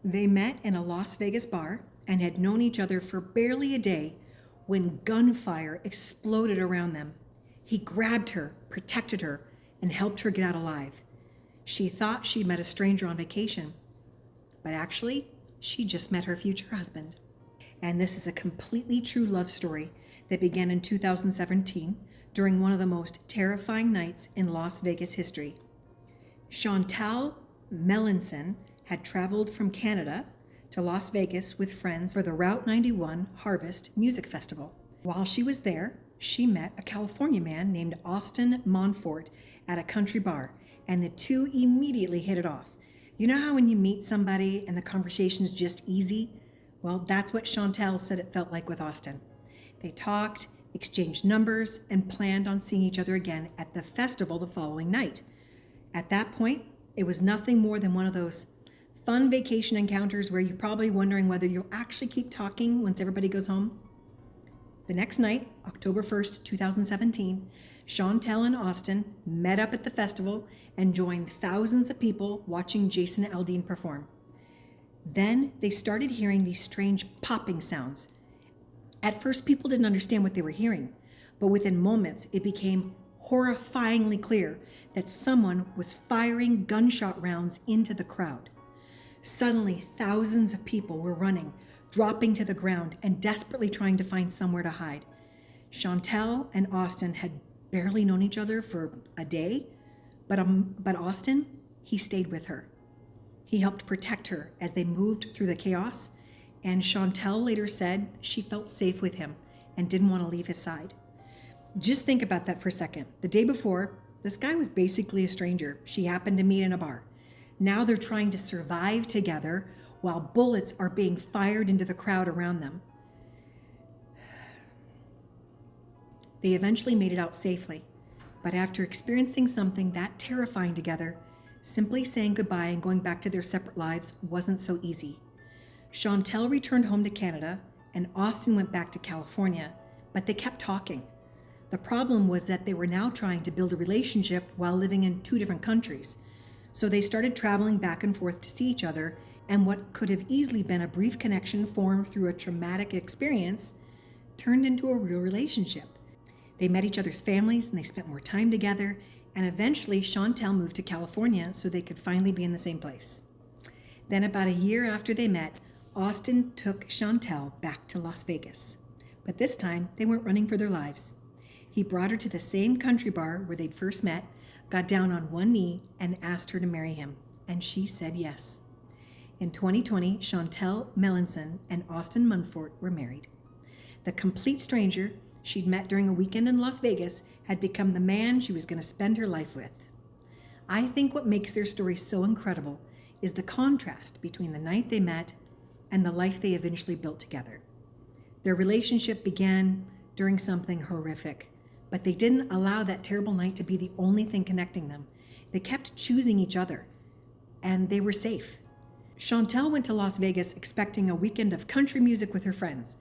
They met in a Las Vegas bar and had known each other for barely a day when gunfire exploded around them. He grabbed her, protected her, and helped her get out alive. She thought she'd met a stranger on vacation, but actually, she just met her future husband. And this is a completely true love story that began in 2017 during one of the most terrifying nights in Las Vegas history. Chantel Melanson had traveled from Canada to Las Vegas with friends for the Route 91 Harvest Music Festival. While she was there, she met a California man named Austin Montfort at a country bar, and the two immediately hit it off. You know how when you meet somebody and the conversation is just easy? Well, that's what Chantel said it felt like with Austin. They talked, exchanged numbers, and planned on seeing each other again at the festival the following night. At that point, it was nothing more than one of those fun vacation encounters where you're probably wondering whether you'll actually keep talking once everybody goes home. The next night, October 1st, 2017, Chantel and Austin met up at the festival and joined thousands of people watching Jason Aldean perform. Then they started hearing these strange popping sounds. At first, people didn't understand what they were hearing, but within moments, it became horrifyingly clear that someone was firing gunshot rounds into the crowd. Suddenly, thousands of people were running, dropping to the ground, and desperately trying to find somewhere to hide. Chantel and Austin had barely known each other for a day, but Austin, he stayed with her. He helped protect her as they moved through the chaos, and Chantel later said she felt safe with him and didn't want to leave his side. Just think about that for a second. The day before, this guy was basically a stranger she happened to meet in a bar. Now they're trying to survive together while bullets are being fired into the crowd around them. They eventually made it out safely, but after experiencing something that terrifying together, simply saying goodbye and going back to their separate lives wasn't so easy. Chantel returned home to Canada, and Austin went back to California, but they kept talking. The problem was that they were now trying to build a relationship while living in two different countries. So they started traveling back and forth to see each other, and what could have easily been a brief connection formed through a traumatic experience turned into a real relationship. They met each other's families and they spent more time together, and eventually Chantel moved to California so they could finally be in the same place. Then about a year after they met, Austin took Chantel back to Las Vegas. But this time, they weren't running for their lives. He brought her to the same country bar where they'd first met, got down on one knee, and asked her to marry him. And she said yes. In 2020, Chantel Melanson and Austin Montfort were married. The complete stranger she'd met during a weekend in Las Vegas had become the man she was going to spend her life with. I think what makes their story so incredible is the contrast between the night they met and the life they eventually built together. Their relationship began during something horrific, but they didn't allow that terrible night to be the only thing connecting them. They kept choosing each other, and they were safe. Chantel went to Las Vegas expecting a weekend of country music with her friends.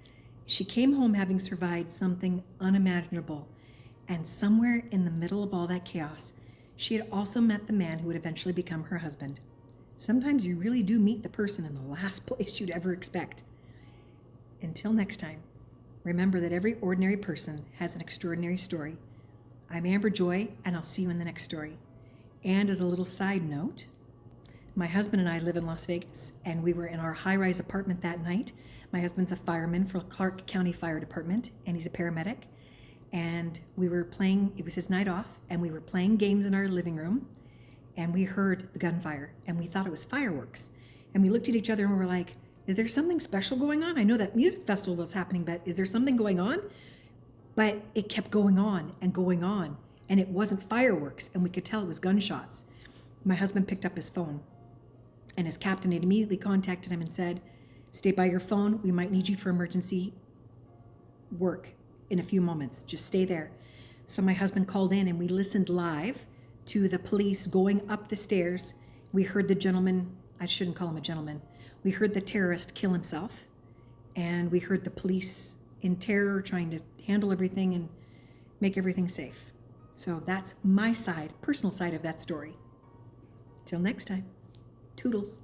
She came home having survived something unimaginable, and somewhere in the middle of all that chaos, she had also met the man who would eventually become her husband. Sometimes you really do meet the person in the last place you'd ever expect. Until next time, remember that every ordinary person has an extraordinary story. I'm Amber Joy, and I'll see you in the next story. And as a little side note, my husband and I live in Las Vegas, and we were in our high-rise apartment that night. My husband's a fireman for Clark County Fire Department, and he's a paramedic. And we were playing, it was his night off, and we were playing games in our living room, and we heard the gunfire, and we thought it was fireworks. And we looked at each other and we were like, is there something special going on? I know that music festival was happening, but is there something going on? But it kept going on, and it wasn't fireworks, and we could tell it was gunshots. My husband picked up his phone, and his captain had immediately contacted him and said, stay by your phone, we might need you for emergency work in a few moments, just stay there. So my husband called in, and we listened live to the police going up the stairs. We heard the gentleman, I shouldn't call him a gentleman, we heard the terrorist kill himself, and we heard the police in terror trying to handle everything and make everything safe. So that's my side, personal side of that story. Till next time, toodles.